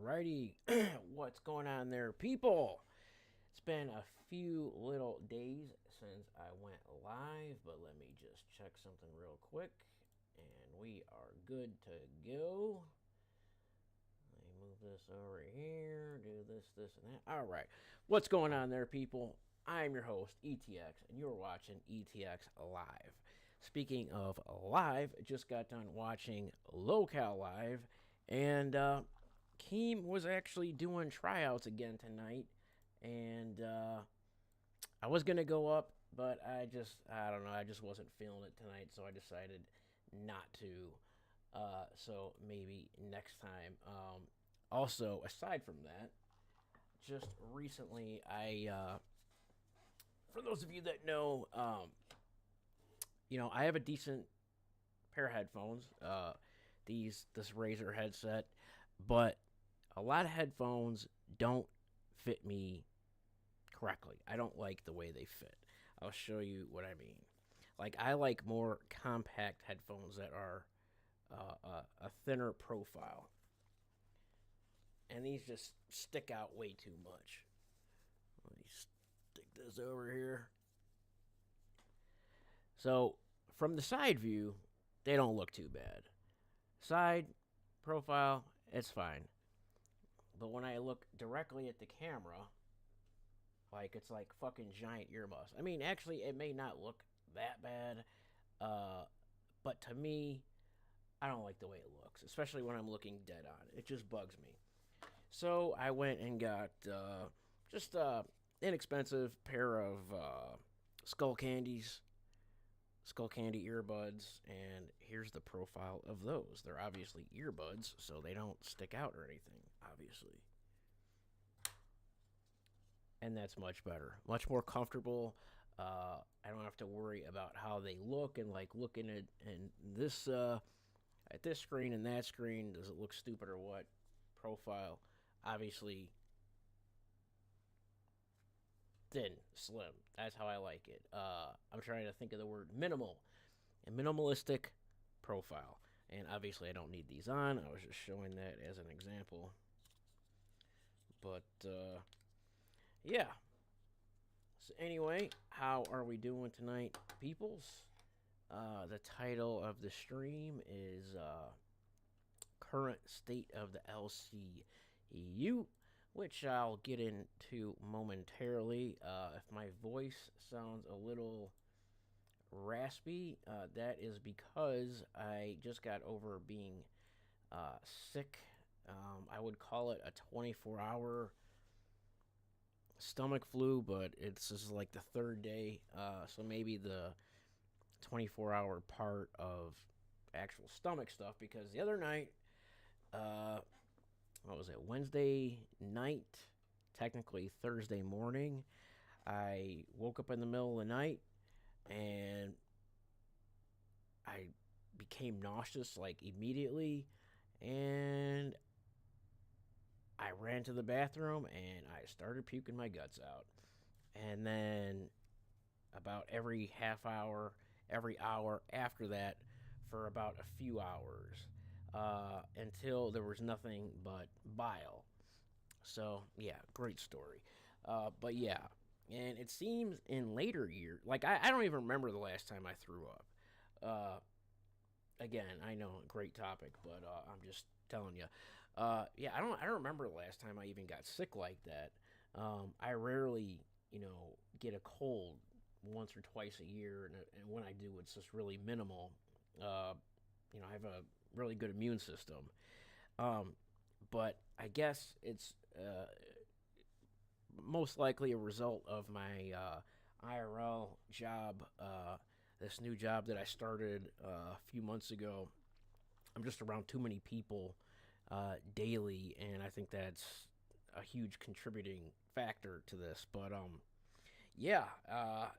Alrighty, what's going on there, people? It's been a few little days since I went live, but let me just check something real quick, and we are good to go. Let me move this over here, do this, and that. Alright, what's going on there, people? I'm your host, ETX, and you're watching ETX Live. Speaking of live, just got done watching Locale Live, and Keem was actually doing tryouts again tonight, and I was gonna go up, but I don't know, I just wasn't feeling it tonight, so I decided not to. So maybe next time. Also, aside from that, just recently, for those of you that know, I have a decent pair of headphones. This Razer headset, but a lot of headphones don't fit me correctly. I don't like the way they fit. I'll show you what I mean. Like, I like more compact headphones that are a thinner profile, and these just stick out way too much. Let me stick this over here. So from the side view, they don't look too bad. Side profile, it's fine. But when I look directly at the camera, like, it's like fucking giant earmuffs. I mean, actually, it may not look that bad, but to me, I don't like the way it looks, especially when I'm looking dead on. It just bugs me. So I went and got just inexpensive pair of Skull Candies, Skull Candy earbuds, and here's the profile of those. They're obviously earbuds, so they don't stick out or anything, obviously. And that's much better, much more comfortable. I don't have to worry about how they look and like looking at this screen and that screen. Does it look stupid or what? Profile, obviously thin, slim. That's how I like it. I'm trying to think of the word minimal, a minimalistic profile. And obviously, I don't need these on. I was just showing that as an example. But yeah. So anyway, how are we doing tonight, peoples? The title of the stream is Current State of the LCEU, which I'll get into momentarily. If my voice sounds a little raspy, that is because I just got over being sick. I would call it a 24-hour stomach flu, but it's just like the third day, so maybe the 24-hour part of actual stomach stuff, because the other night, what was it, Wednesday night, technically Thursday morning, I woke up in the middle of the night and I became nauseous like immediately, and I ran to the bathroom and I started puking my guts out. And then about every half hour, every hour after that, for about a few hours, until there was nothing but bile. So, yeah, great story. But yeah, and it seems in later years, like, I don't even remember the last time I threw up. Again, I know, great topic, but I'm just telling you. Yeah, I don't remember the last time I even got sick like that. I rarely, get a cold once or twice a year, and when I do, it's just really minimal. I have a really good immune system. But I guess it's most likely a result of my IRL job, this new job that I started a few months ago. I'm just around too many people daily, and I think that's a huge contributing factor to this. But yeah, I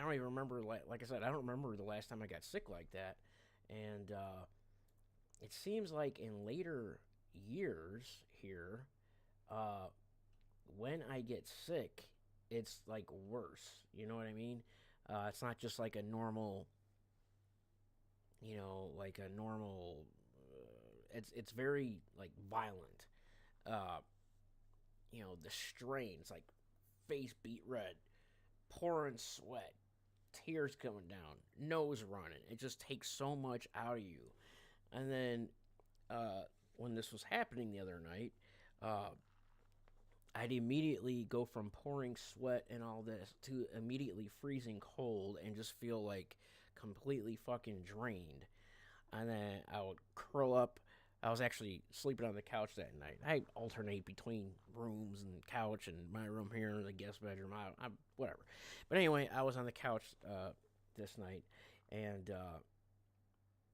don't even remember. Like I said, I don't remember the last time I got sick like that, and it seems like in later years here, when I get sick, it's like worse. You know what I mean? It's not just like a normal, like a normal. It's very like violent. uh, the strains, like face beat red, pouring sweat, tears coming down, nose running. It just takes so much out of you. And then when this was happening the other night, uh, I'd immediately go from pouring sweat and all this to immediately freezing cold and just feel like completely fucking drained. And then I would curl up. I was actually sleeping on the couch that night. I alternate between rooms and couch and my room here and the guest bedroom. Whatever. But anyway, I was on the couch this night, and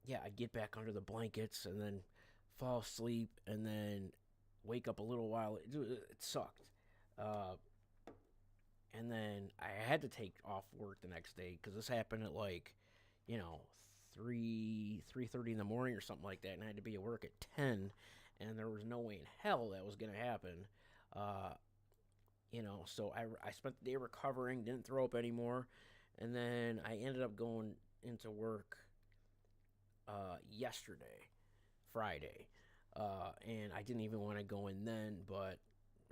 yeah, I'd get back under the blankets and then fall asleep and then wake up a little while. It sucked. Uh, and then I had to take off work the next day because this happened at like, you know, 3:30 in the morning or something like that, and I had to be at work at 10, and there was no way in hell that was gonna happen. Uh, so I spent the day recovering, didn't throw up anymore, and then I ended up going into work yesterday, Friday, and I didn't even want to go in then, but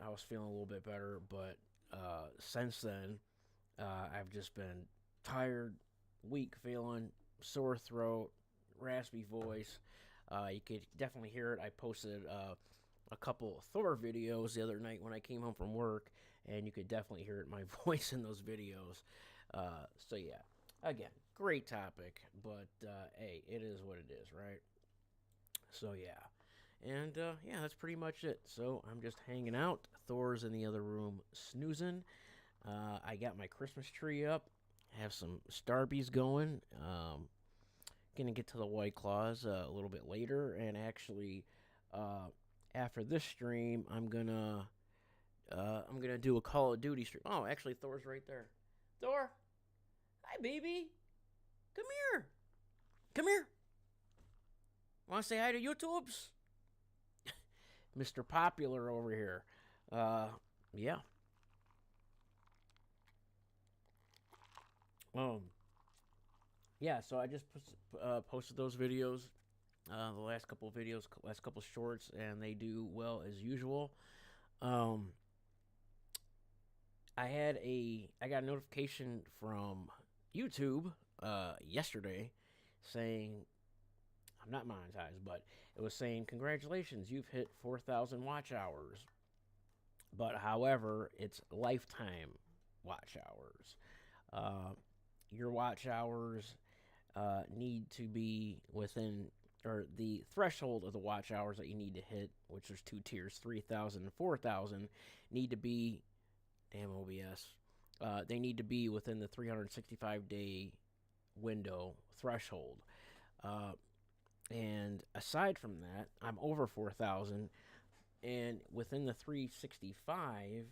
I was feeling a little bit better. But since then, I've just been tired, weak feeling, sore throat, raspy voice. You could definitely hear it. I posted a couple of Thor videos the other night when I came home from work, and you could definitely hear it in my voice in those videos. So yeah, again, great topic, but hey, it is what it is, right? So yeah, and yeah, that's pretty much it. So I'm just hanging out. Thor's in the other room snoozing. I got my Christmas tree up. Have some Starbies going. Gonna get to the White Claws a little bit later, and actually, after this stream, I'm gonna do a Call of Duty stream. Oh, actually, Thor's right there. Thor, hi, baby. Come here. Come here. Want to say hi to YouTubes? Mr. Popular over here. Yeah. Yeah, so I just posted those videos, the last couple of videos, last couple of shorts, and they do well as usual. Um, I got a notification from YouTube yesterday saying I'm not monetized, but it was saying congratulations, you've hit 4,000 watch hours. But however, it's lifetime watch hours. Your watch hours need to be within, or the threshold of the watch hours that you need to hit, which there's two tiers, 3,000 and 4,000, need to be, damn OBS, they need to be within the 365-day window threshold. And aside from that, I'm over 4,000, and within the 365,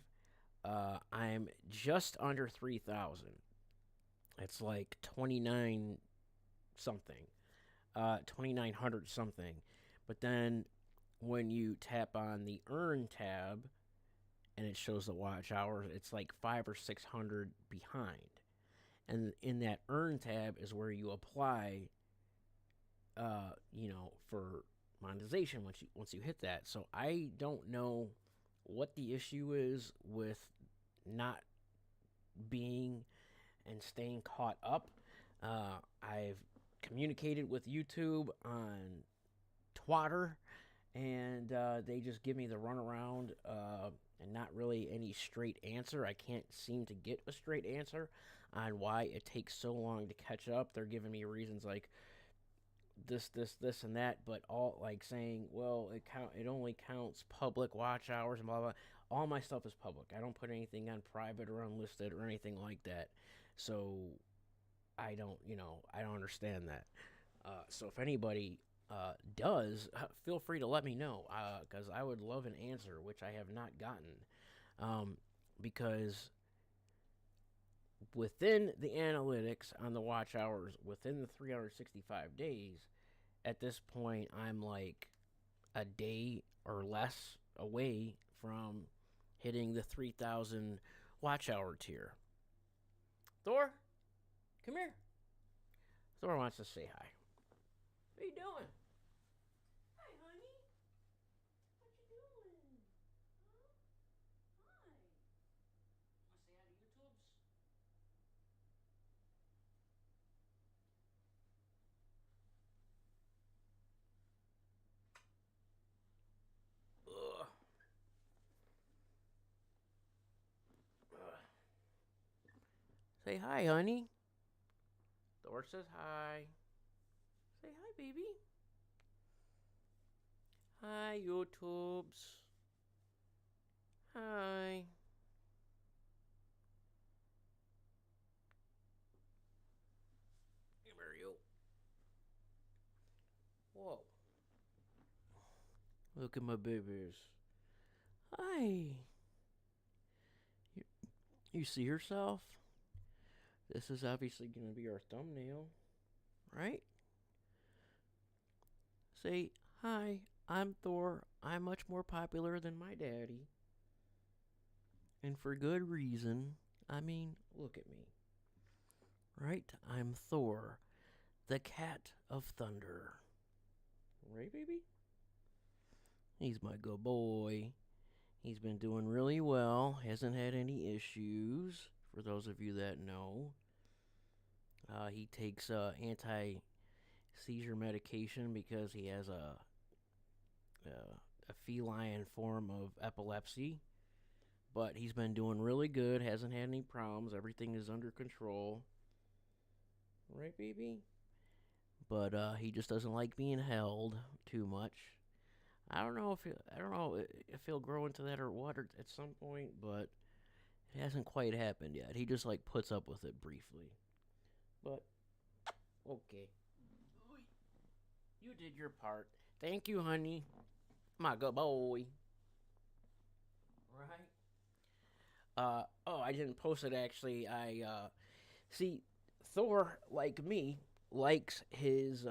I'm just under 3,000. It's like 29 something, 2,900 something. But then when you tap on the earn tab and it shows the watch hours, it's like 500 or 600 behind. And in that earn tab is where you apply, for monetization once you hit that. So I don't know what the issue is with not being and staying caught up. I've communicated with YouTube on Twitter, and they just give me the runaround and not really any straight answer. I can't seem to get a straight answer on why it takes so long to catch up. They're giving me reasons like this, and that, but all like saying, well, it only counts public watch hours and blah blah. All my stuff is public. I don't put anything on private or unlisted or anything like that. So I don't understand that. So if anybody does, feel free to let me know, because I would love an answer, which I have not gotten. Because within the analytics on the watch hours, within the 365 days, at this point, I'm like a day or less away from hitting the 3,000 watch hour tier. Thor, come here. Thor wants to say hi. What are you doing? Hi, honey. What you doing? Say hi, honey. Thor says hi. Say hi, baby. Hi, YouTubes. Hi. Come here, you. Whoa. Look at my babies. Hi. You, you see yourself? This is obviously going to be our thumbnail, right? Say, hi, I'm Thor. I'm much more popular than my daddy. And for good reason. I mean, look at me. Right? I'm Thor, the cat of thunder. Right, baby? He's my good boy. He's been doing really well. Hasn't had any issues, for those of you that know. He takes anti-seizure medication because he has a feline form of epilepsy. But he's been doing really good. Hasn't had any problems. Everything is under control. Right, baby? But he just doesn't like being held too much. I don't know if he'll grow into that or what at some point, but it hasn't quite happened yet. He just like puts up with it briefly. But okay, you did your part. Thank you, honey. My good boy. Right. Oh, I didn't post it actually. I see Thor, like me, likes his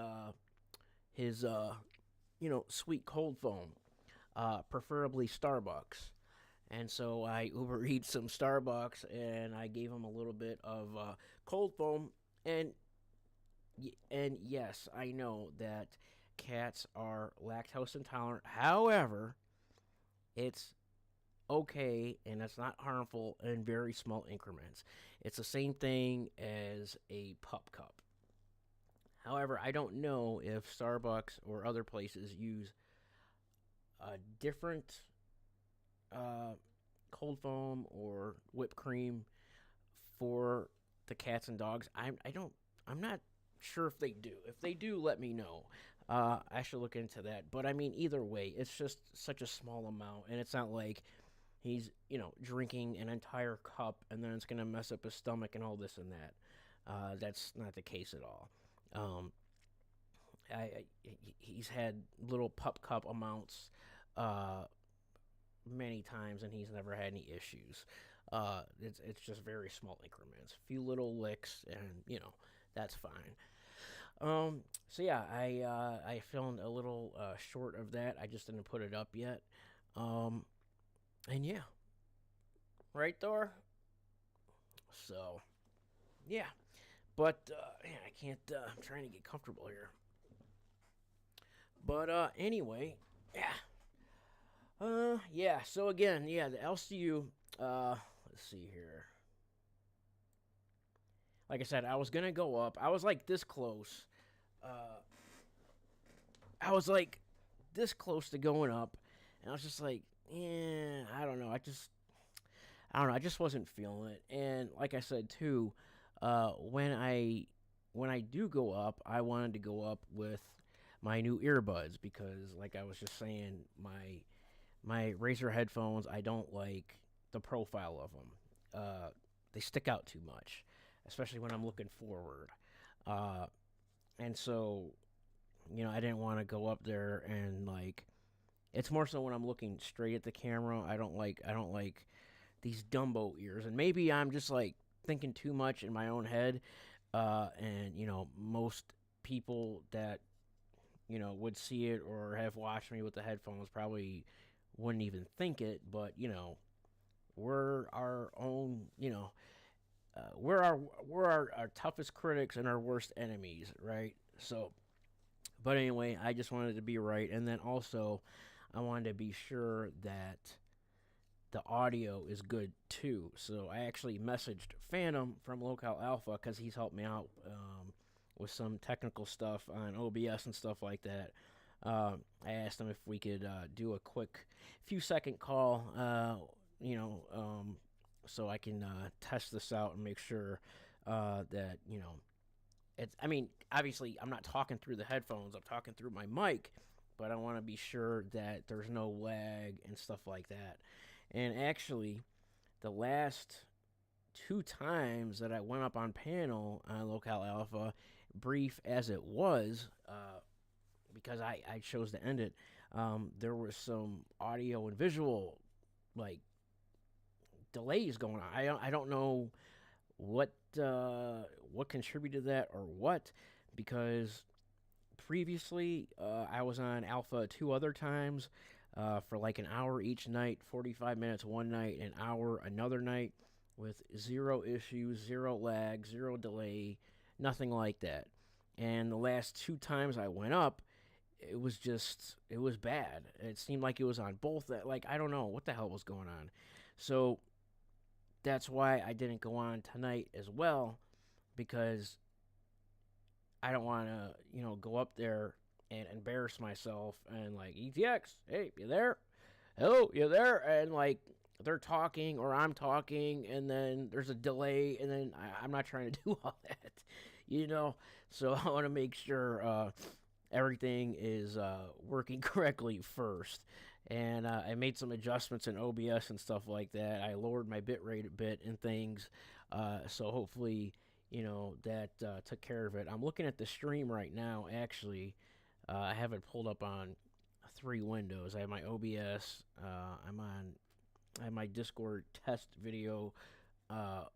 sweet cold foam, preferably Starbucks. And so I Uber Eats some Starbucks, and I gave him a little bit of cold foam. And and yes, I know that cats are lactose intolerant. However, it's okay and it's not harmful in very small increments. It's the same thing as a pup cup. However, I don't know if Starbucks or other places use a different uh, cold foam or whipped cream for the cats and dogs. I'm not sure if they do. If they do, let me know. I should look into that. But I mean, either way, it's just such a small amount, and it's not like he's drinking an entire cup and then it's gonna mess up his stomach and all this and that. That's not the case at all. Um, he's had little pup cup amounts uh, many times, and he's never had any issues. It's just very small increments, a few little licks, and that's fine. So yeah, I filmed a little short of that. I just didn't put it up yet. And yeah, right, Thor. So yeah, but man, I can't. I'm trying to get comfortable here. But anyway, yeah. Yeah. So again, yeah, the LCU. Let's see here. Like I said, I was gonna go up. I was like this close. Uh, I was like this close to going up, and I was just like, yeah, I don't know. I don't know. I just wasn't feeling it. And like I said too, when I do go up, I wanted to go up with my new earbuds because, like I was just saying, my Razer headphones, I don't like the profile of them. They stick out too much, especially when I'm looking forward. Uh, and so, I didn't want to go up there and like. It's more so when I'm looking straight at the camera. I don't like these Dumbo ears, and maybe I'm just like thinking too much in my own head. And most people that would see it or have watched me with the headphones probably wouldn't even think it. But we're our own. We're our toughest critics and our worst enemies, right? So, but anyway, I just wanted to be right, and then also I wanted to be sure that the audio is good too. So I actually messaged Phantom from Local Alpha because he's helped me out with some technical stuff on OBS and stuff like that. I asked him if we could do a quick few second call, so I can test this out and make sure that it's. I mean, obviously, I'm not talking through the headphones. I'm talking through my mic, but I want to be sure that there's no lag and stuff like that. And actually, the last two times that I went up on panel on Local Alpha, brief as it was, because I chose to end it, there was some audio and visual like delays going on. I don't know what what contributed to that or what, because previously I was on Alpha two other times for like an hour each night, 45 minutes one night, an hour another night, with zero issues, zero lag, zero delay, nothing like that. And the last two times I went up, it was bad. It seemed like it was on both that, like, I don't know what the hell was going on. So that's why I didn't go on tonight as well, because I don't want to, go up there and embarrass myself and like, ETX, hey, you there? Hello, you there? And like they're talking or I'm talking, and then there's a delay, and then I'm not trying to do all that, you know. So I want to make sure everything is working correctly first. And I made some adjustments in OBS and stuff like that. I lowered my bit rate a bit and things. So hopefully, that took care of it. I'm looking at the stream right now, actually. I have it pulled up on three windows. I have my OBS. I have my Discord test video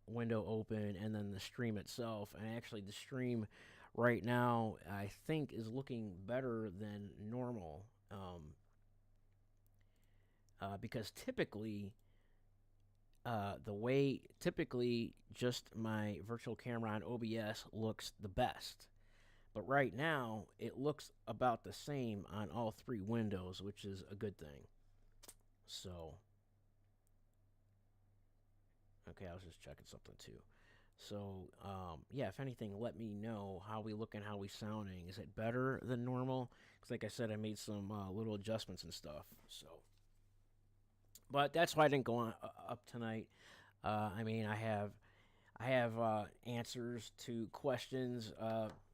window open, and then the stream itself. And actually, the stream right now, I think, is looking better than normal. Because typically, the way typically just my virtual camera on OBS looks the best. But right now, it looks about the same on all three windows, which is a good thing. So, okay, I was just checking something too. So, yeah, if anything, let me know how we looking, how we sounding. Is it better than normal? Because, like I said, I made some little adjustments and stuff. So, but that's why I didn't go on, up tonight. I mean, I have answers to questions.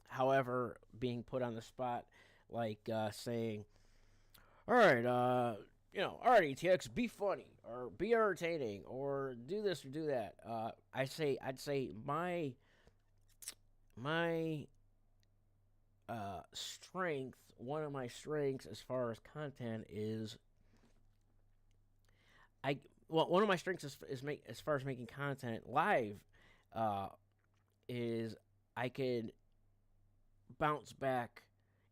However, being put on the spot, like saying, "All right, all right, ETX, be funny or be entertaining or do this or do that." I'd say my strength, one of my strengths as far as content is one of my strengths as far as making content live, uh, is I could bounce back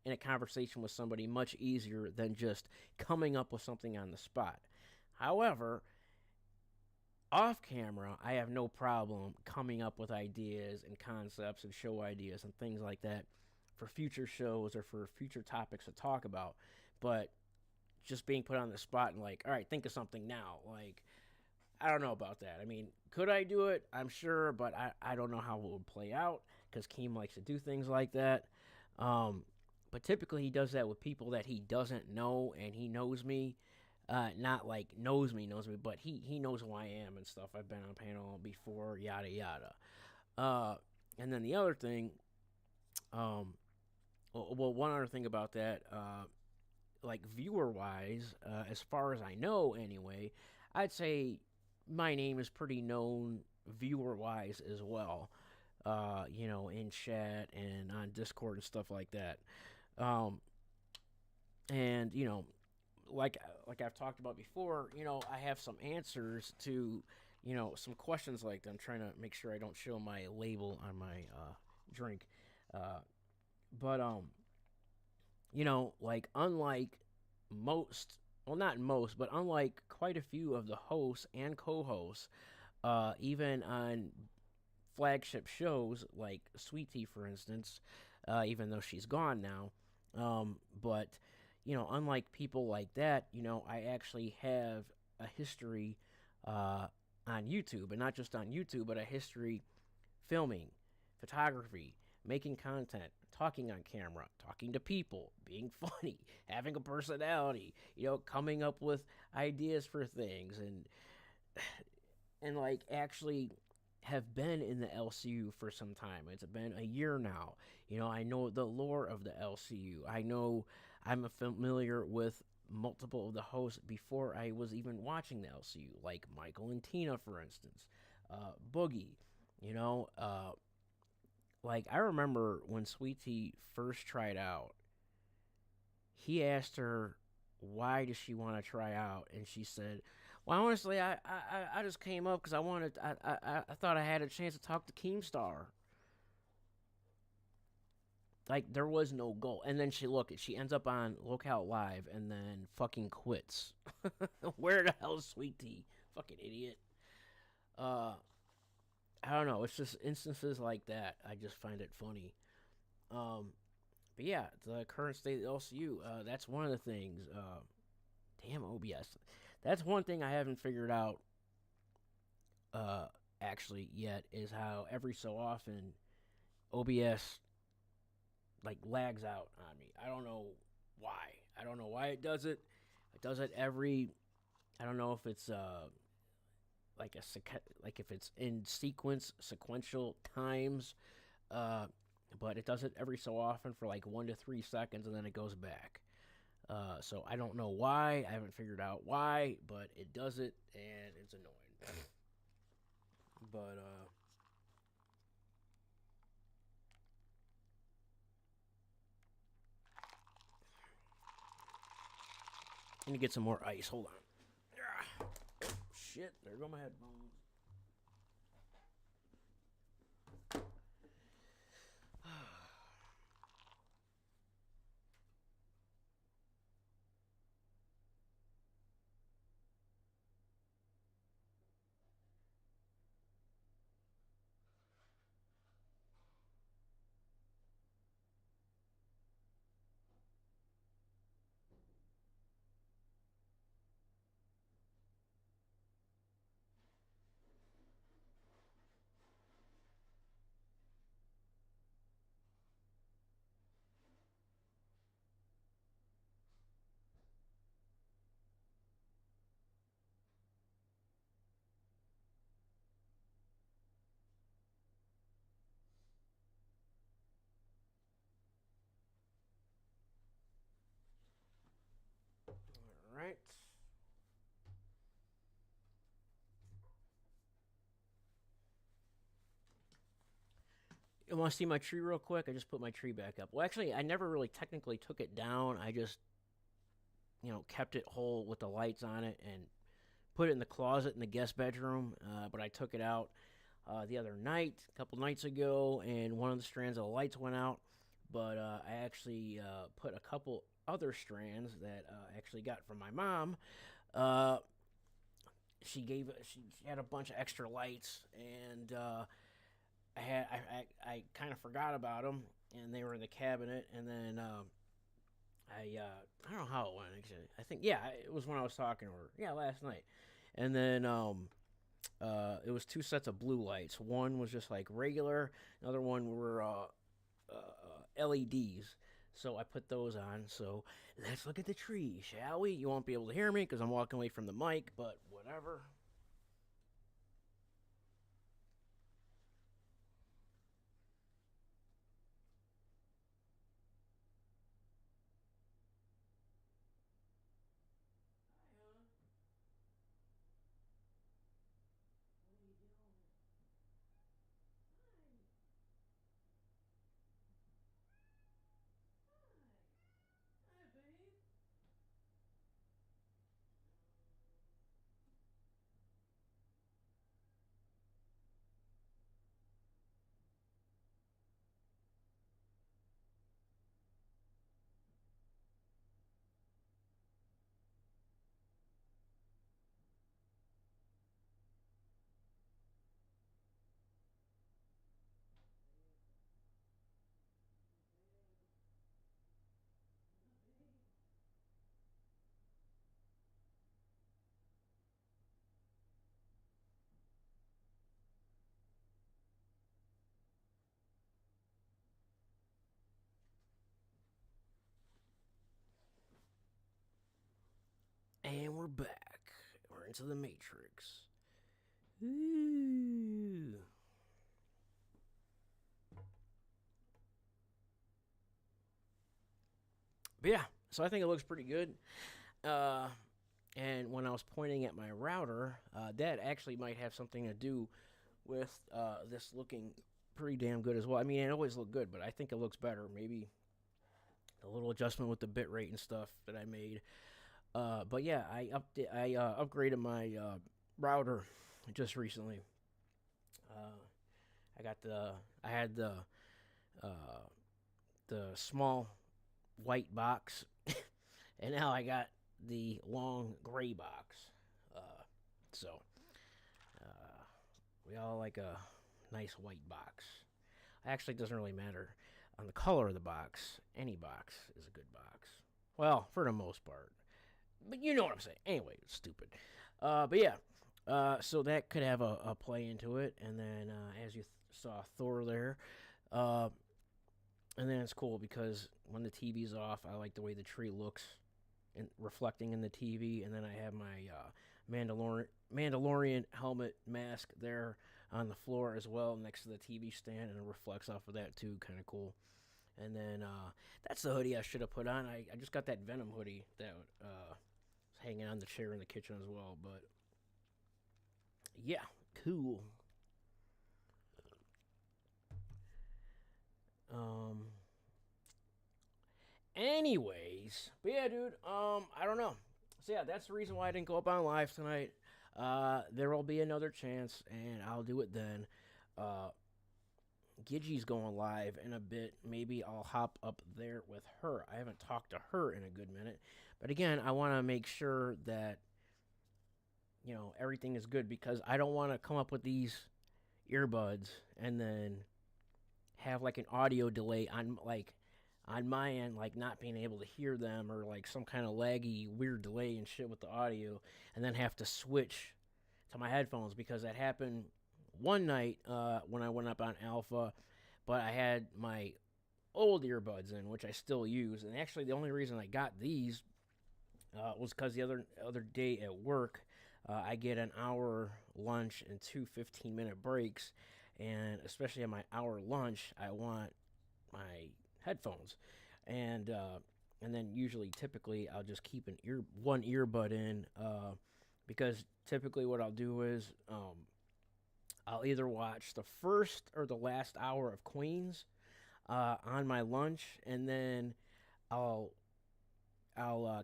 in a conversation with somebody much easier than just coming up with something on the spot. However, off camera, I have no problem coming up with ideas and concepts and show ideas and things like that for future shows or for future topics to talk about. But just being put on the spot and like, all right, think of something now. Like, I don't know about that. I mean, could I do it? I'm sure, but I don't know how it would play out, because Keem likes to do things like that. But typically he does that with people that he doesn't know, and he knows me. Not like knows me, but he knows who I am and stuff. I've been on panel before, yada yada. And then the other thing, one other thing about that, like viewer wise, as far as I know anyway, I'd say my name is pretty known viewer wise as well. In chat and on Discord and stuff like that. And like I've talked about before, I have some answers to, some questions like that. I'm trying to make sure I don't show my label on my drink. But like unlike most, well, not most, but unlike quite a few of the hosts and co-hosts, even on flagship shows like Sweet Tea, for instance, even though she's gone now. But unlike people like that, I actually have a history on YouTube, and not just on YouTube, but a history filming, photography, making content, talking on camera, talking to people, being funny, having a personality, coming up with ideas for things, and like actually have been in the LCU for some time. It's been a year now. I know the lore of the LCU. I'm familiar with multiple of the hosts before I was even watching the LCU, like Michael and Tina, for instance, Boogie. You know, like I remember when Sweet Tea first tried out, he asked her why does she want to try out, and she said, "Well, honestly, I just came up because I thought I had a chance to talk to Keemstar." Like there was no goal, and then she ends up on Lookout Live, and then fucking quits. Where the hell is Sweet Tea? Fucking idiot. Uh, I don't know. It's just instances like that. I just find it funny. Um, but yeah, the current state of the LCU. That's one of the things. Damn OBS. That's one thing I haven't figured out. Uh, actually yet is how every so often OBS like lags out on me. I don't know why. I don't know why it does it. It does it every. I don't know if it's like like if it's in sequential times. Uh, but it does it every so often for like 1 to 3 seconds, and then it goes back. So I don't know why. I haven't figured out why, but it does it, and it's annoying. But I need to get some more ice. Hold on. Oh, shit, there go my headphones. All right. You want to see my tree real quick? I just put my tree back up. Well, actually, I never really technically took it down. I just, kept it whole with the lights on it and put it in the closet in the guest bedroom. But I took it out the other night, a couple nights ago, and one of the strands of the lights went out. But I actually put a couple other strands that I actually got from my mom. Uh, she had a bunch of extra lights, and I kind of forgot about them, and they were in the cabinet, and then I don't know how it went actually. I think it was when I was talking to her. Yeah, last night, and then it was two sets of blue lights. One was just like regular. Another one were LEDs. So I put those on. So let's look at the tree, shall we? You won't be able to hear me because I'm walking away from the mic, but whatever. And we're back. We're into the Matrix. Ooh. But yeah, so I think it looks pretty good. Uh, and when I was pointing at my router, that actually might have something to do with this looking pretty damn good as well. I mean, it always looked good, but I think it looks better. Maybe a little adjustment with the bit rate and stuff that I made. But yeah, I upgraded my router just recently. Uh, I got I had uh, the small white box, and now I got the long gray box. Uh, so uh, we all like a nice white box. Actually, it doesn't really matter on the color of the box. Any box is a good box. Well, for the most part. But you know what I'm saying. Anyway, it's stupid. But yeah. So that could have a play into it. And then, as you saw Thor there, uh, and then it's cool because when the TV's off, I like the way the tree looks and reflecting in the TV. And then I have my Mandalorian helmet mask there on the floor as well next to the TV stand, and it reflects off of that too. Kind of cool. And then that's the hoodie I should have put on. I just got that Venom hoodie that was hanging on the chair in the kitchen as well. But yeah, cool. Um. Anyways, but yeah, dude. I don't know. So yeah, that's the reason why I didn't go up on live tonight. There will be another chance, and I'll do it then. Uh, Gidgie's going live in a bit. Maybe I'll hop up there with her. I haven't talked to her in a good minute. But again, I want to make sure that, everything is good because I don't want to come up with these earbuds and then have like an audio delay on my end, like not being able to hear them or like some kind of laggy weird delay and shit with the audio, and then have to switch to my headphones because that happened one night when I went up on Alpha, but I had my old earbuds in, which I still use. And actually, the only reason I got these was because the other day at work, I get an hour lunch and two 15-minute breaks, and especially at my hour lunch, I want my headphones, and then usually typically I'll just keep one earbud in, because typically what I'll do is I'll either watch the first or the last hour of Queens on my lunch, and then I'll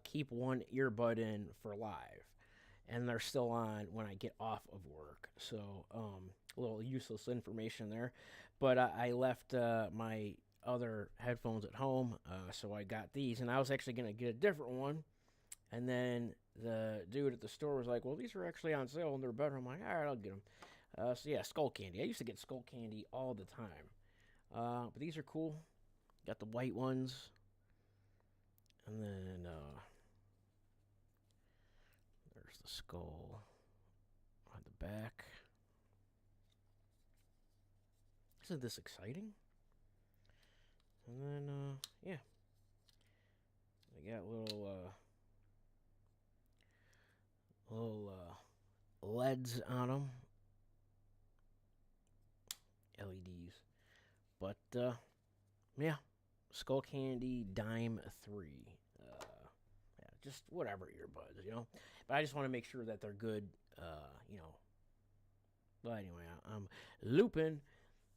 keep one earbud in for live, and they're still on when I get off of work. So a little useless information there, but I left my other headphones at home, so I got these, and I was actually gonna get a different one, and then the dude at the store was like, "Well, these are actually on sale and they're better." I'm like, "All right, I'll get them." So yeah, Skull Candy. I used to get Skull Candy all the time, but these are cool. Got the white ones, and then there's the skull on the back. Isn't this exciting? And then yeah, they got little LEDs on them, LEDs. But yeah, Skull Candy Dime 3. Yeah, just whatever earbuds. But I just want to make sure that they're good, you know. But anyway, I'm looping.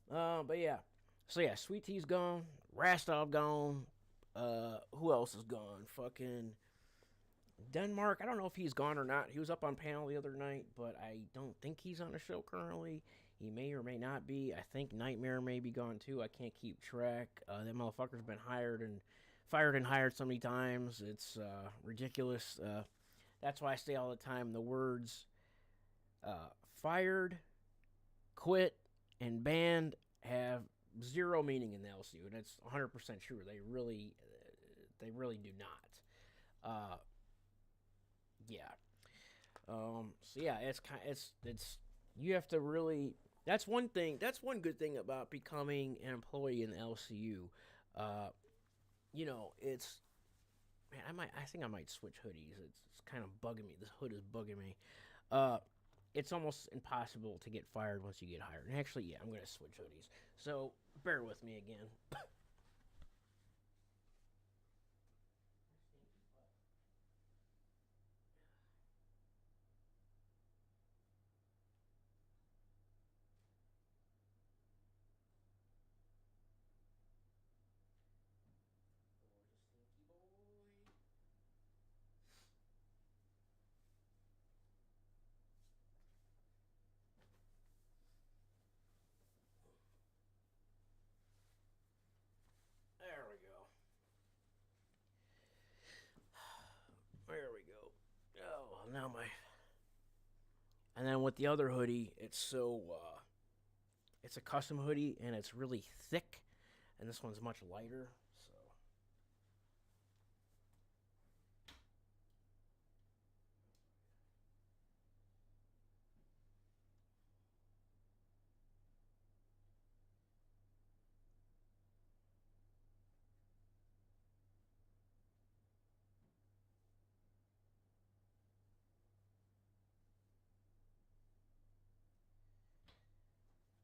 But yeah. So yeah, Sweet Tea's gone. Rastov gone. Who else is gone? Fucking Denmark. I don't know if he's gone or not. He was up on panel the other night, but I don't think he's on the show currently. He may or may not be. I think Nightmare may be gone too. I can't keep track. That motherfucker's been hired and fired and hired so many times. It's ridiculous. That's why I say all the time the words fired, quit, and banned have zero meaning in the LCU, and it's 100% true. They really do not. Yeah. So yeah, it's you have to really. That's one thing. That's one good thing about becoming an employee in the LCU. It's man. I think I might switch hoodies. It's kind of bugging me. This hood is bugging me. It's almost impossible to get fired once you get hired. And actually, yeah, I'm gonna switch hoodies. So bear with me again. Now my and then with the other hoodie, it's a custom hoodie and it's really thick, and this one's much lighter. So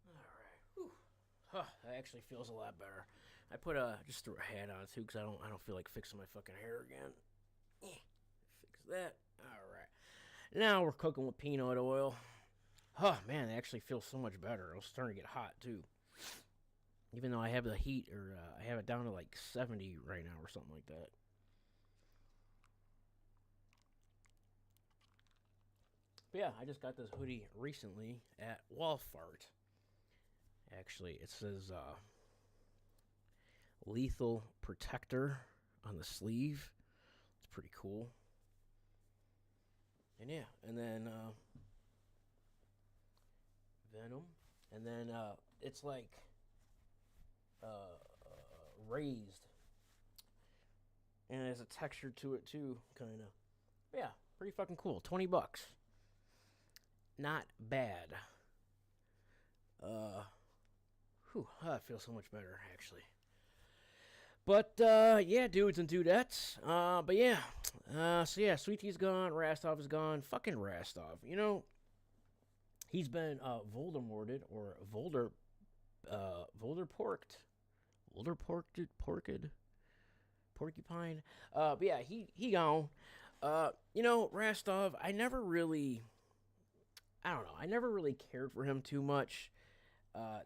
all right, whew. Huh, that actually feels a lot better. I put just threw a hat on too because I don't feel like fixing my fucking hair again. Fix that. All right. Now we're cooking with peanut oil. Oh man, it actually feels so much better. It's starting to get hot too. Even though I have the heat, or I have it down to like 70 right now, or something like that. But yeah, I just got this hoodie recently at Walmart. Actually, it says "Lethal Protector" on the sleeve. It's pretty cool. And yeah, and then Venom, and then it's like raised, and there's a texture to it too, kind of. Yeah, pretty fucking cool. $20, not bad. Uh, Whew, that feels so much better actually. But yeah, dudes and dudettes. But yeah, so yeah, Sweet Tea's gone, Rastov is gone. Fucking Rastov, he's been Voldemorted or Volderporked, Volderporked, Porcupine. But yeah, he gone. Rastov, I don't know, I never really cared for him too much. Uh,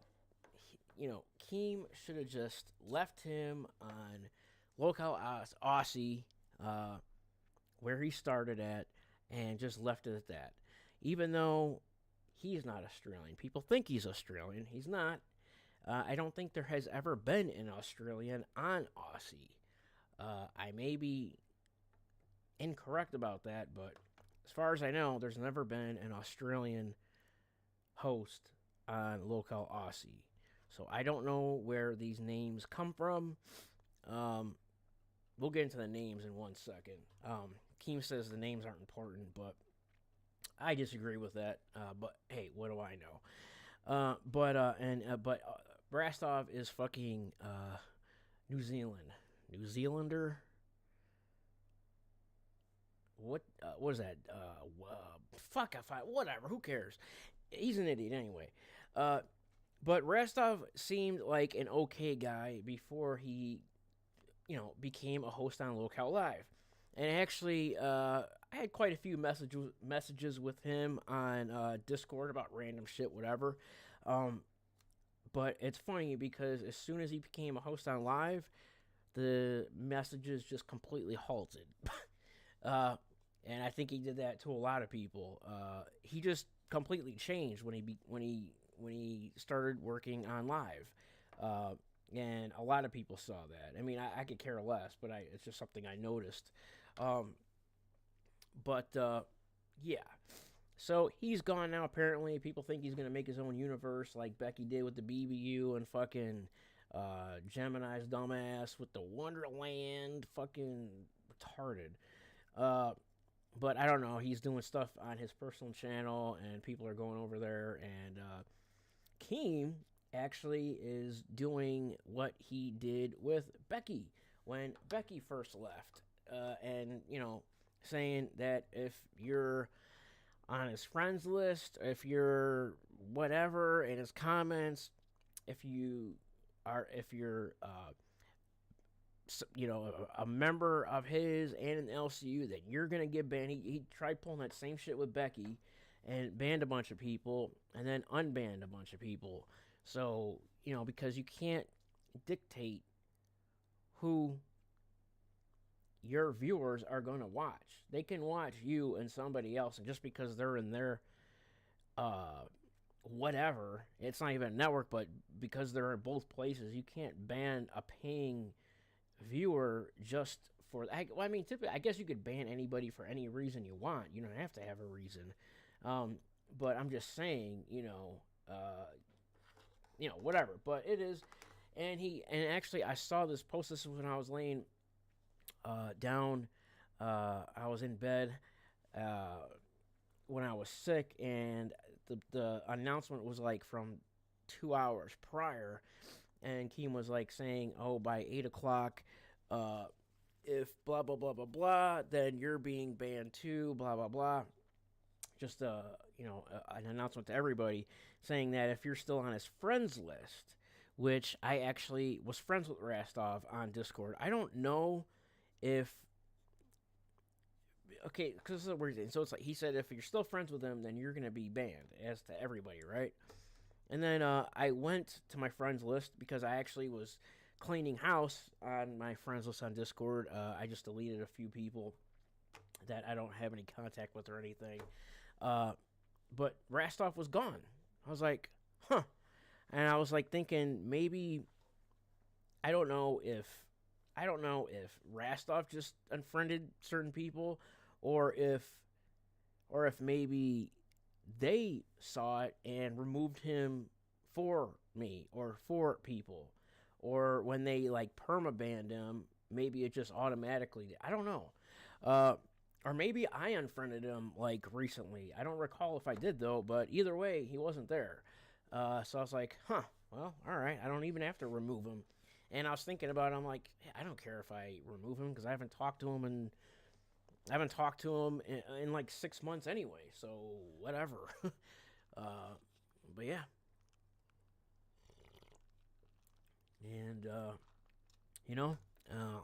Keem should have just left him on Local Aussie, where he started at, and just left it at that. Even though he's not Australian, people think he's Australian. He's not. I don't think there has ever been an Australian on Aussie. I may be incorrect about that, but as far as I know, there's never been an Australian host on Local Aussie. So I don't know where these names come from. We'll get into the names in 1 second. Keem says the names aren't important, but I disagree with that. But hey, what do I know? But Rastov is fucking New Zealand, New Zealander. What is that? Fuck if I whatever. Who cares? He's an idiot anyway. But Rastov seemed like an okay guy before he, became a host on Locale Live. And actually, I had quite a few messages with him on Discord about random shit, whatever. But it's funny because as soon as he became a host on Live, the messages just completely halted. And I think he did that to a lot of people. He just completely changed when he started working on Live. And a lot of people saw that. I mean, I could care less, but it's just something I noticed. But yeah. So he's gone now, apparently. People think he's going to make his own universe like Becky did with the BBU and fucking Gemini's dumbass with the Wonderland. Fucking retarded. But I don't know. He's doing stuff on his personal channel, and people are going over there. And Keem actually is doing what he did with Becky when Becky first left. And, saying that if you're on his friends list, if you're whatever in his comments, if you're a member of his and an LCU, that you're gonna get banned. He tried pulling that same shit with Becky and banned a bunch of people and then unbanned a bunch of people. So, because you can't dictate who your viewers are going to watch. They can watch you and somebody else, and just because they're in their whatever, it's not even a network, but because they're in both places, you can't ban a paying viewer just for. Well, I mean, typically, I guess you could ban anybody for any reason you want. You don't have to have a reason. But I'm just saying, whatever. But it is, and actually, I saw this post. This was when I was laying down. I was in bed when I was sick, and the announcement was like from 2 hours prior, and Keem was like saying, "Oh, by 8 o'clock, if blah blah blah blah blah, then you're being banned too." Blah blah blah. Just an announcement to everybody saying that if you're still on his friends list, which I actually was friends with Rastov on Discord. I don't know if okay, because this is a weird thing. So it's like he said, if you're still friends with him, then you're gonna be banned, as to everybody, right? And then I went to my friends list because I actually was cleaning house on my friends list on Discord. I just deleted a few people that I don't have any contact with or anything. But Rastov was gone. I was like, huh. And I was like thinking maybe I don't know if Rastov just unfriended certain people, or if maybe they saw it and removed him for me or for people, or when they like perma banned him, maybe it just automatically did. I don't know. Or maybe I unfriended him like recently. I don't recall if I did though, but either way, he wasn't there. So I was like, huh, well, all right. I don't even have to remove him. And I was thinking about it. I'm like, hey, I don't care if I remove him because I haven't talked to him in like 6 months anyway. So whatever. But yeah. And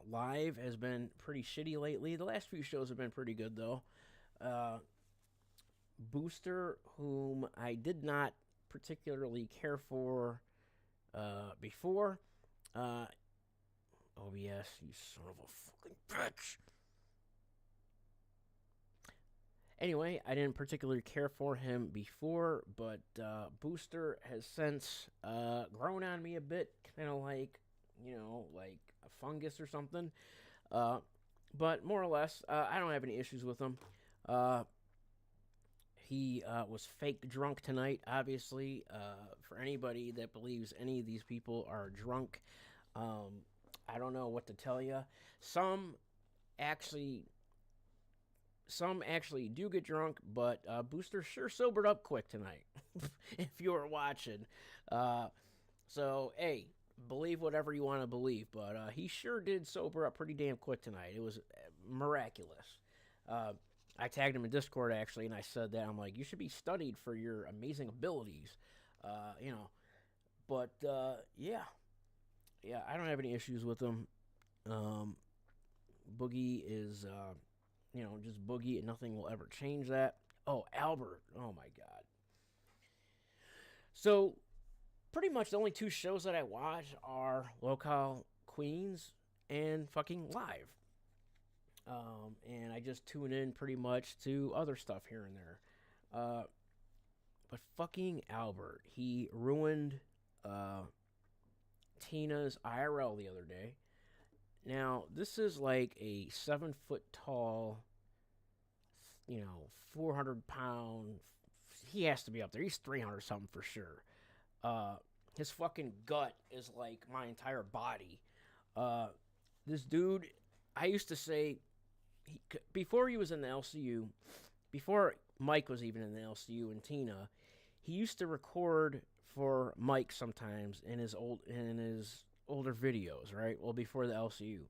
live has been pretty shitty lately. The last few shows have been pretty good though. Booster, whom I did not particularly care for before. OBS, you son of a fucking bitch. Anyway, I didn't particularly care for him before, but Booster has since grown on me a bit, kind of like, like a fungus or something. But more or less, I don't have any issues with him. He was fake drunk tonight, obviously. For anybody that believes any of these people are drunk, I don't know what to tell you. Some actually do get drunk, but Booster sure sobered up quick tonight, if you were watching. So, hey, believe whatever you want to believe, but he sure did sober up pretty damn quick tonight. It was miraculous. I tagged him in Discord, actually, and I said that. I'm like, you should be studied for your amazing abilities, But, yeah. Yeah, I don't have any issues with him. Boogie is, just Boogie, and nothing will ever change that. Oh, Albert. Oh, my God. So, pretty much the only two shows that I watch are Local Queens and fucking Live. And I just tune in pretty much to other stuff here and there. But fucking Albert, he ruined Tina's IRL the other day. Now, this is like a 7-foot tall, 400-pound. He has to be up there. He's 300 something for sure. His fucking gut is like my entire body. This dude, I used to say, before he was in the LCU, before Mike was even in the LCU and Tina, he used to record for Mike sometimes in his older videos, right? Well, before the LCU.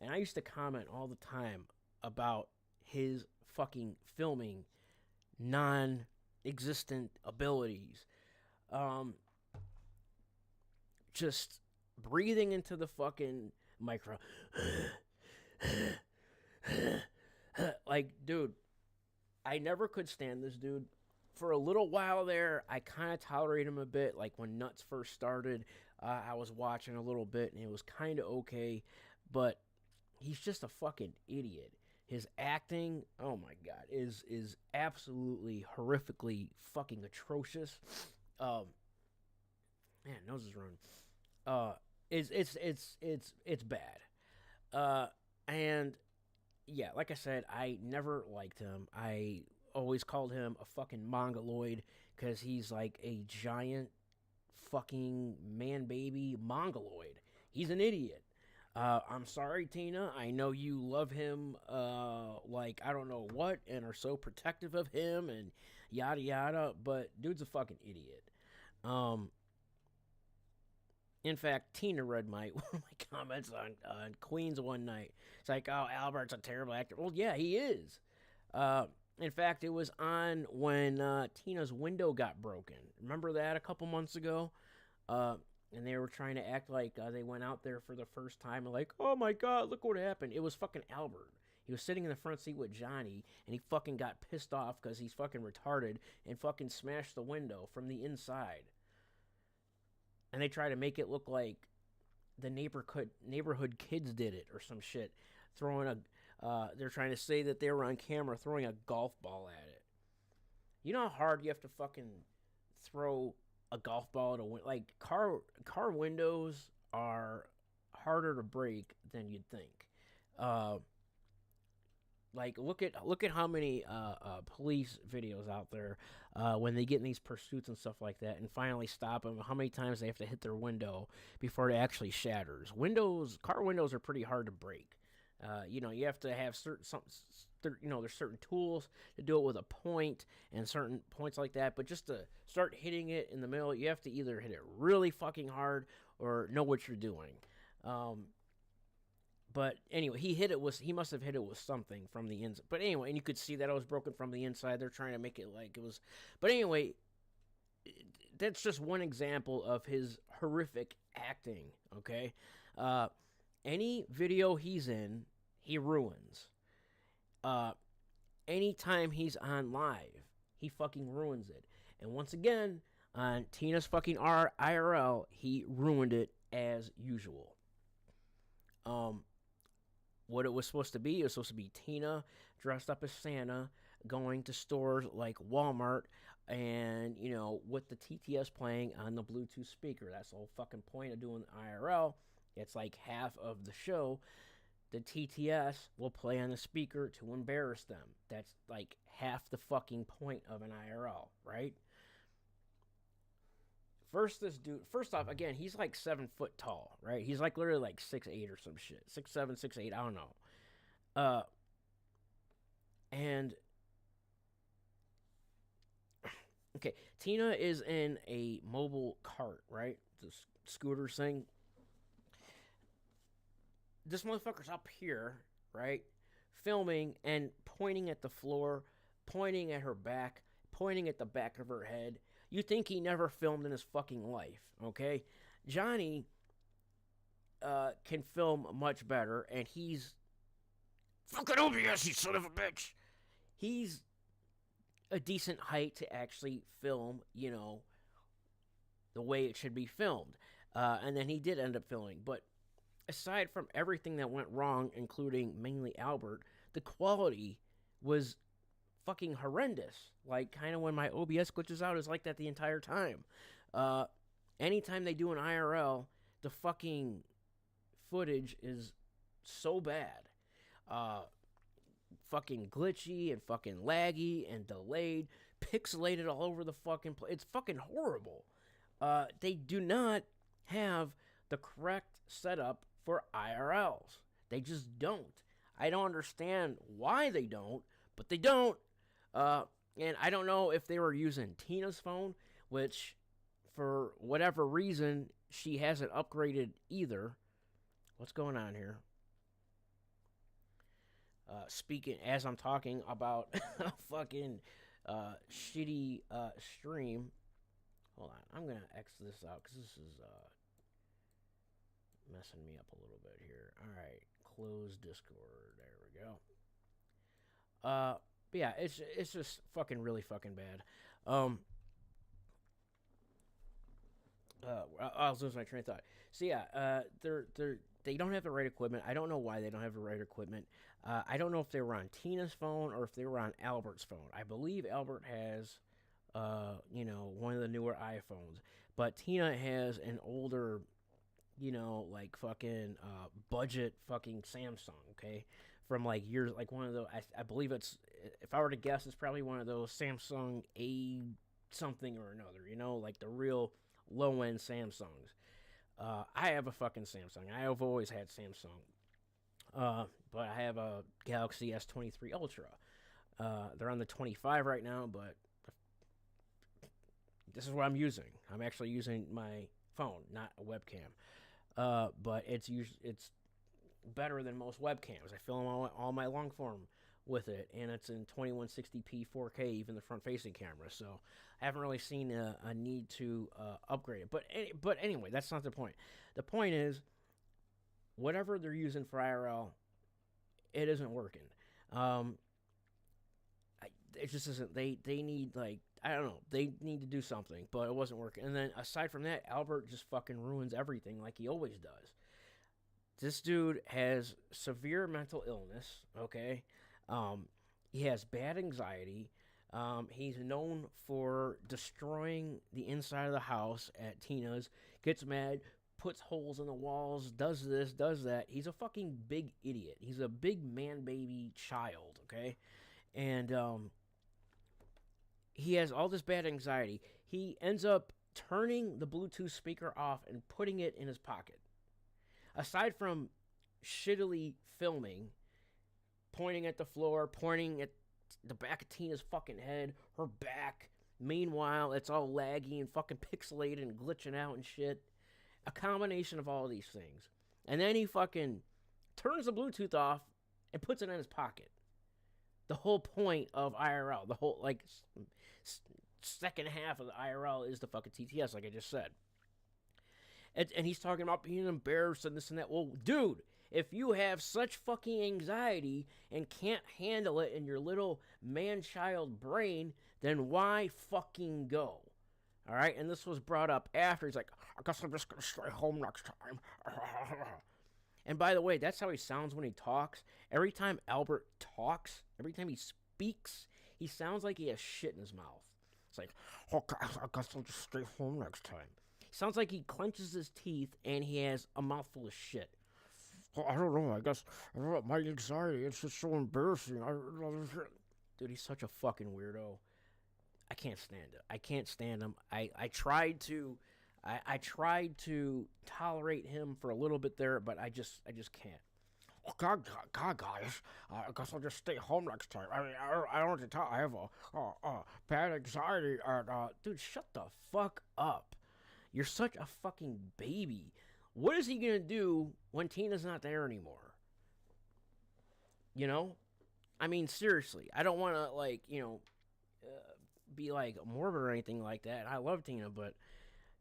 And I used to comment all the time about his fucking filming non-existent abilities. Just breathing into the fucking micro. Like, dude, I never could stand this dude. For a little while there, I kind of tolerated him a bit. Like, when Nuts first started, I was watching a little bit, and it was kind of okay. But he's just a fucking idiot. His acting, oh my God, is absolutely horrifically fucking atrocious. Man, nose is running. It's bad. And yeah, like I said, I never liked him. I always called him a fucking mongoloid because he's like a giant fucking man baby mongoloid. He's an idiot. I'm sorry, Tina. I know you love him, like I don't know what, and are so protective of him and yada yada. But dude's a fucking idiot. Um, in fact, Tina read my one of my comments on Queens one night. It's like, oh, Albert's a terrible actor. Well, yeah, he is. Uh, in fact, it was on when Tina's window got broken. Remember that a couple months ago? Uh, and they were trying to act like they went out there for the first time and like, oh my god, look what happened. It was fucking Albert. He was sitting in the front seat with Johnny, and he fucking got pissed off because he's fucking retarded and fucking smashed the window from the inside. And they try to make it look like the neighborhood kids did it or some shit, throwing a. They're trying to say that they were on camera throwing a golf ball at it. You know how hard you have to fucking throw a golf ball at a like car windows are harder to break than you'd think. Uh, like look at how many police videos out there when they get in these pursuits and stuff like that, and finally stop them. How many times they have to hit their window before it actually shatters? Car windows are pretty hard to break. You have to have there's certain tools to do it with a point and certain points like that. But just to start hitting it in the middle, you have to either hit it really fucking hard or know what you're doing. But anyway, he must have hit it with something from the inside. But anyway, and you could see that it was broken from the inside. They're trying to make it like it was. But anyway, that's just one example of his horrific acting, okay? Any video he's in, he ruins. Anytime he's on live, he fucking ruins it. And once again, on Tina's fucking IRL, he ruined it as usual. What it was supposed to be, it was supposed to be Tina dressed up as Santa, going to stores like Walmart, and, with the TTS playing on the Bluetooth speaker. That's the whole fucking point of doing IRL. It's like half of the show. The TTS will play on the speaker to embarrass them. That's like half the fucking point of an IRL, right? First off, again, he's like 7 foot tall, right? He's like literally like 6'8" or some shit. 6'7", 6'8", I don't know. And okay, Tina is in a mobile cart, right? The scooter thing. This motherfucker's up here, right? Filming and pointing at the floor, pointing at her back, pointing at the back of her head. You think he never filmed in his fucking life, okay? Johnny can film much better, and he's fucking OBS, you son of a bitch. He's a decent height to actually film, the way it should be filmed. And then he did end up filming. But aside from everything that went wrong, including mainly Albert, the quality was fucking horrendous. Like, kind of when my OBS glitches out, is like that the entire time. Anytime they do an IRL, the fucking footage is so bad. Fucking glitchy and fucking laggy and delayed, pixelated all over the fucking place. It's fucking horrible. They do not have the correct setup for IRLs. They just don't. I don't understand why they don't, but they don't. And I don't know if they were using Tina's phone, which, for whatever reason, she hasn't upgraded either. What's going on here? Speaking, as I'm talking about a fucking shitty stream. Hold on, I'm going to X this out because this is messing me up a little bit here. Alright, close Discord. There we go. But yeah, it's just fucking really fucking bad. I was losing my train of thought. So yeah, they don't have the right equipment. I don't know why they don't have the right equipment. I don't know if they were on Tina's phone or if they were on Albert's phone. I believe Albert has, one of the newer iPhones, but Tina has an older like fucking budget fucking Samsung, okay? From like years, like one of those, I believe it's, if I were to guess, it's probably one of those Samsung A something or another, like the real low end Samsungs. I have a fucking Samsung. I have always had Samsung. But I have a Galaxy S23 Ultra. They're on the 25 right now, but this is what I'm using. I'm actually using my phone, not a webcam. But it's better than most webcams. I film all my long form with it, and it's in 2160p 4K, even the front facing camera. So I haven't really seen a need to upgrade it. But anyway, that's not the point. The point is, whatever they're using for IRL, it isn't working. It just isn't. They need, like, I don't know. They need to do something, but it wasn't working. And then aside from that, Albert just fucking ruins everything like he always does. This dude has severe mental illness. Okay, he has bad anxiety. He's known for destroying the inside of the house at Tina's. Gets mad, puts holes in the walls, does this, does that. He's a fucking big idiot. He's a big man baby child. Okay, and he has all this bad anxiety. He ends up turning the Bluetooth speaker off and putting it in his pocket. Aside from shittily filming, pointing at the floor, pointing at the back of Tina's fucking head, her back. Meanwhile, it's all laggy and fucking pixelated and glitching out and shit. A combination of all these things. And then he fucking turns the Bluetooth off and puts it in his pocket. The whole point of IRL, the whole, like, second half of the IRL is the fucking TTS, like I just said. And he's talking about being embarrassed and this and that. Well, dude, if you have such fucking anxiety and can't handle it in your little man-child brain, then why fucking go? All right? And this was brought up after. He's like, I guess I'm just going to stay home next time. And by the way, that's how he sounds when he talks. Every time Albert talks, every time he speaks, he sounds like he has shit in his mouth. It's like, okay, I guess I'll just stay home next time. Sounds like he clenches his teeth and he has a mouthful of shit. I don't know. I guess my anxiety, it's just so embarrassing. Dude, he's such a fucking weirdo. I can't stand it. I can't stand him. I tried to tolerate him for a little bit there, but I just can't. God, guys, I guess I'll just stay home next time. I mean, I don't want to talk. I have a bad anxiety. Dude, shut the fuck up. You're such a fucking baby. What is he gonna do when Tina's not there anymore? I mean, seriously. I don't want to, like, be like morbid or anything like that. I love Tina, but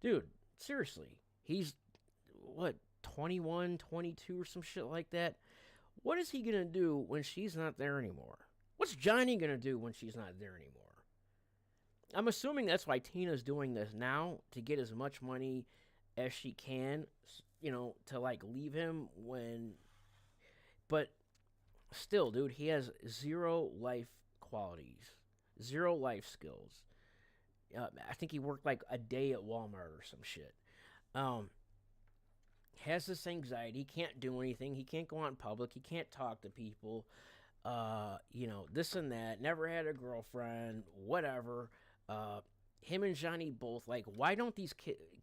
dude, seriously, he's what, 21, 22 or some shit like that. What is he gonna do when she's not there anymore? What's Johnny gonna do when she's not there anymore? I'm assuming that's why Tina's doing this now, to get as much money as she can, to, like, leave him when... But still, dude, he has zero life qualities, zero life skills. I think he worked, like, a day at Walmart or some shit. Has this anxiety, he can't do anything, he can't go out in public, he can't talk to people, this and that, never had a girlfriend, whatever. Him and Johnny both, like, why don't these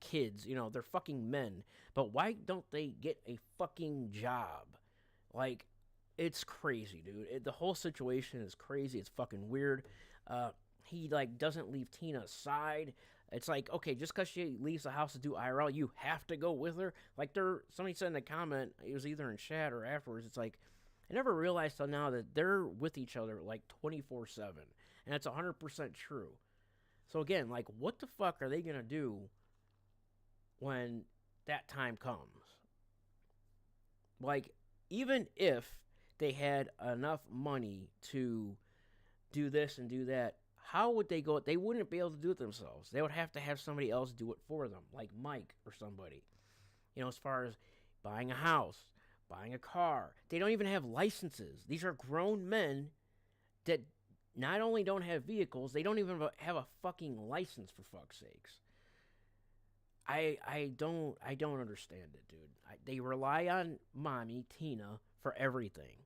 kids, they're fucking men, but why don't they get a fucking job? Like, it's crazy, dude. The whole situation is crazy. It's fucking weird. He, like, doesn't leave Tina's side. It's like, okay, just because she leaves the house to do IRL, you have to go with her? Like, somebody said in the comment, it was either in chat or afterwards, it's like, I never realized till now that they're with each other, like, 24/7. And that's 100% true. So again, like, what the fuck are they going to do when that time comes? Like, even if they had enough money to do this and do that, how would they go? They wouldn't be able to do it themselves. They would have to have somebody else do it for them, like Mike or somebody. As far as buying a house, buying a car. They don't even have licenses. These are grown men that not only don't have vehicles, they don't even have a fucking license, for fuck's sakes. I don't understand it, dude. They rely on mommy Tina for everything.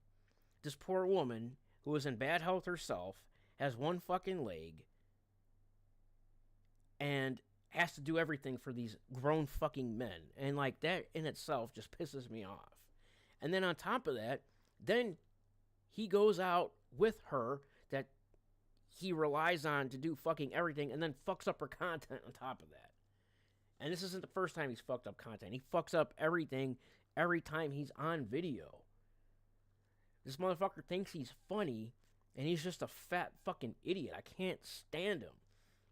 This poor woman who is in bad health herself has one fucking leg and has to do everything for these grown fucking men. And like that in itself just pisses me off. And then on top of that, then he goes out with her that he relies on to do fucking everything and then fucks up her content on top of that. And this isn't the first time he's fucked up content. He fucks up everything every time he's on video. This motherfucker thinks he's funny and he's just a fat fucking idiot. I can't stand him.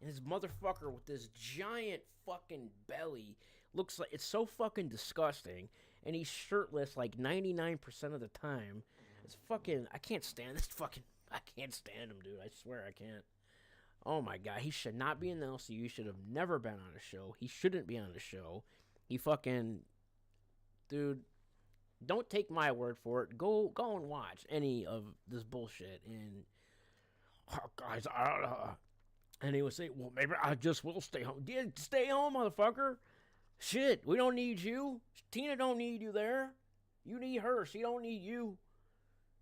And this motherfucker with this giant fucking belly looks like it's so fucking disgusting. And he's shirtless like 99% of the time. It's fucking, I can't stand this fucking, I can't stand him, dude. I swear I can't. Oh my god, he should not be in the LCU. He should have never been on a show. He shouldn't be on the show. He fucking, dude, don't take my word for it. Go and watch any of this bullshit. And oh, guys, and he would say, well, maybe I just will stay home. Stay home, motherfucker. Shit, we don't need you. Tina don't need you there. You need her. She don't need you.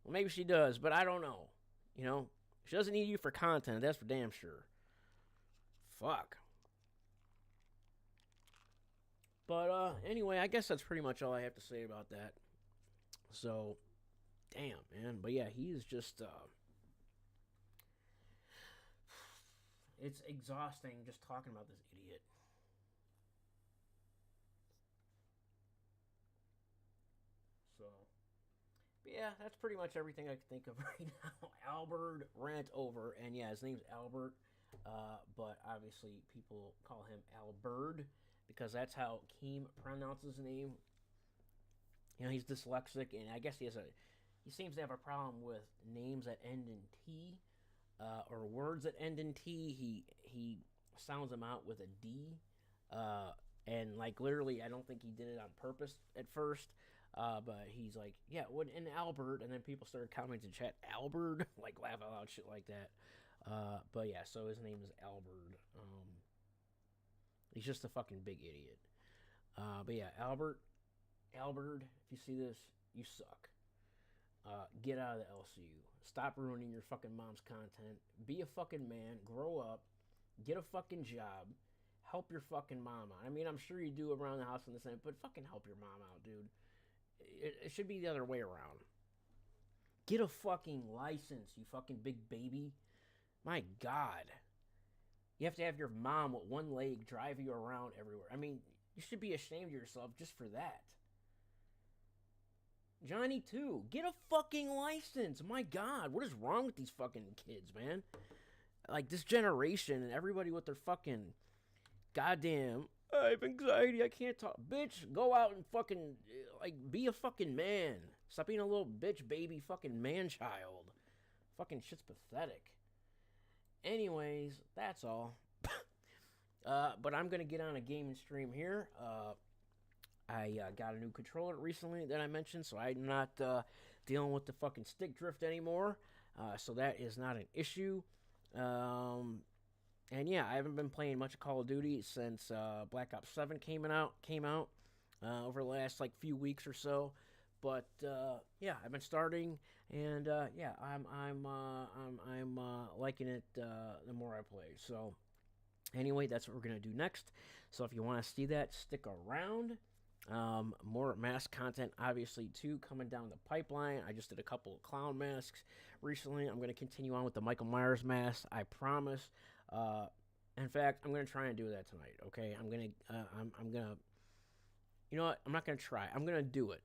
Well, maybe she does, but I don't know. You know, she doesn't need you for content. That's for damn sure. Fuck. But anyway, I guess that's pretty much all I have to say about that. So, damn, man. But yeah, he is just it's exhausting just talking about this idiot. So, but yeah, that's pretty much everything I can think of right now. Albert rant over, and yeah, his name's Albert, but obviously people call him Albert because that's how Keem pronounces his name. You know, he's dyslexic, and I guess he seems to have a problem with names that end in T, or words that end in T. He sounds them out with a D, and like literally, I don't think he did it on purpose at first. But he's like, yeah, what in Albert, and then people started commenting to chat Albert, like laugh out loud shit like that. But yeah, so his name is Albert. He's just a fucking big idiot. But yeah, Albert, if you see this, you suck. Get out of the LCU. Stop ruining your fucking mom's content. Be a fucking man. Grow up. Get a fucking job. Help your fucking mom out. I mean, I'm sure you do around the house and the same, but fucking help your mom out, dude. It should be the other way around. Get a fucking license, you fucking big baby. My God. You have to have your mom with one leg drive you around everywhere. I mean, you should be ashamed of yourself just for that. Johnny, too. Get a fucking license. My God. What is wrong with these fucking kids, man? Like, this generation and everybody with their fucking goddamn, I have anxiety, I can't talk. Bitch, go out and fucking, like, be a fucking man. Stop being a little bitch baby fucking man-child. Fucking shit's pathetic. Anyways, that's all. But I'm going to get on a gaming stream here. I got a new controller recently that I mentioned, so I'm not dealing with the fucking stick drift anymore. So that is not an issue. And yeah, I haven't been playing much of Call of Duty since Black Ops 7 came out over the last like few weeks or so. But yeah, I've been starting, and yeah, I'm liking it the more I play. So anyway, that's what we're gonna do next. So if you want to see that, stick around. More mask content, obviously, too, coming down the pipeline. I just did a couple of clown masks recently. I'm gonna continue on with the Michael Myers mask. I promise. In fact, I'm gonna try and do that tonight. Okay, I'm gonna. You know what? I'm not gonna try. I'm gonna do it.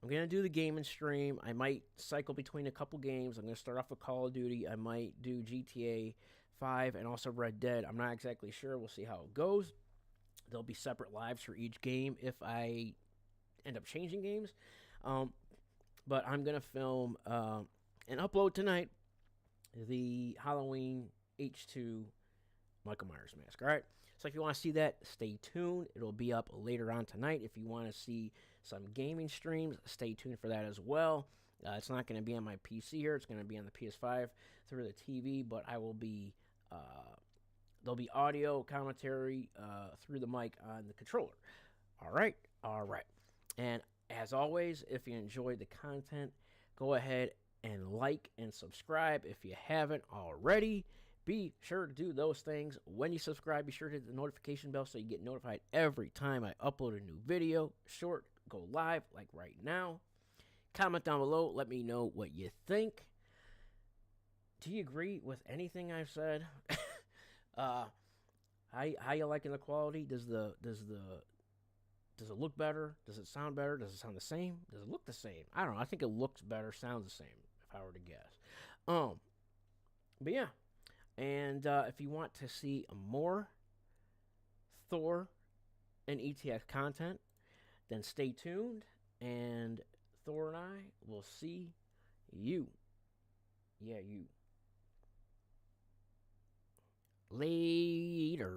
I'm going to do the gaming stream. I might cycle between a couple games. I'm going to start off with Call of Duty. I might do GTA 5 and also Red Dead. I'm not exactly sure. We'll see how it goes. There'll be separate lives for each game if I end up changing games. But I'm going to film and upload tonight the Halloween H2 Michael Myers mask. All right? So if you want to see that, stay tuned. It'll be up later on tonight. If you want to see some gaming streams, stay tuned for that as well. It's not going to be on my PC here. It's going to be on the PS5 through the TV, but I will be there'll be audio commentary through the mic on the controller. All right, all right. And as always, if you enjoyed the content, go ahead and like and subscribe if you haven't already. Be sure to do those things. When you subscribe, be sure to hit the notification bell so you get notified every time I upload a new video. Short, go live like right now. Comment down below. Let me know what you think. Do you agree with anything I've said? How you liking the quality? Does it look better? Does it sound better? Does it sound the same? Does it look the same? I don't know. I think it looks better, sounds the same, if I were to guess. But yeah. And if you want to see more Thor and ETX content, then stay tuned. And Thor and I will see you. Yeah, you. Later.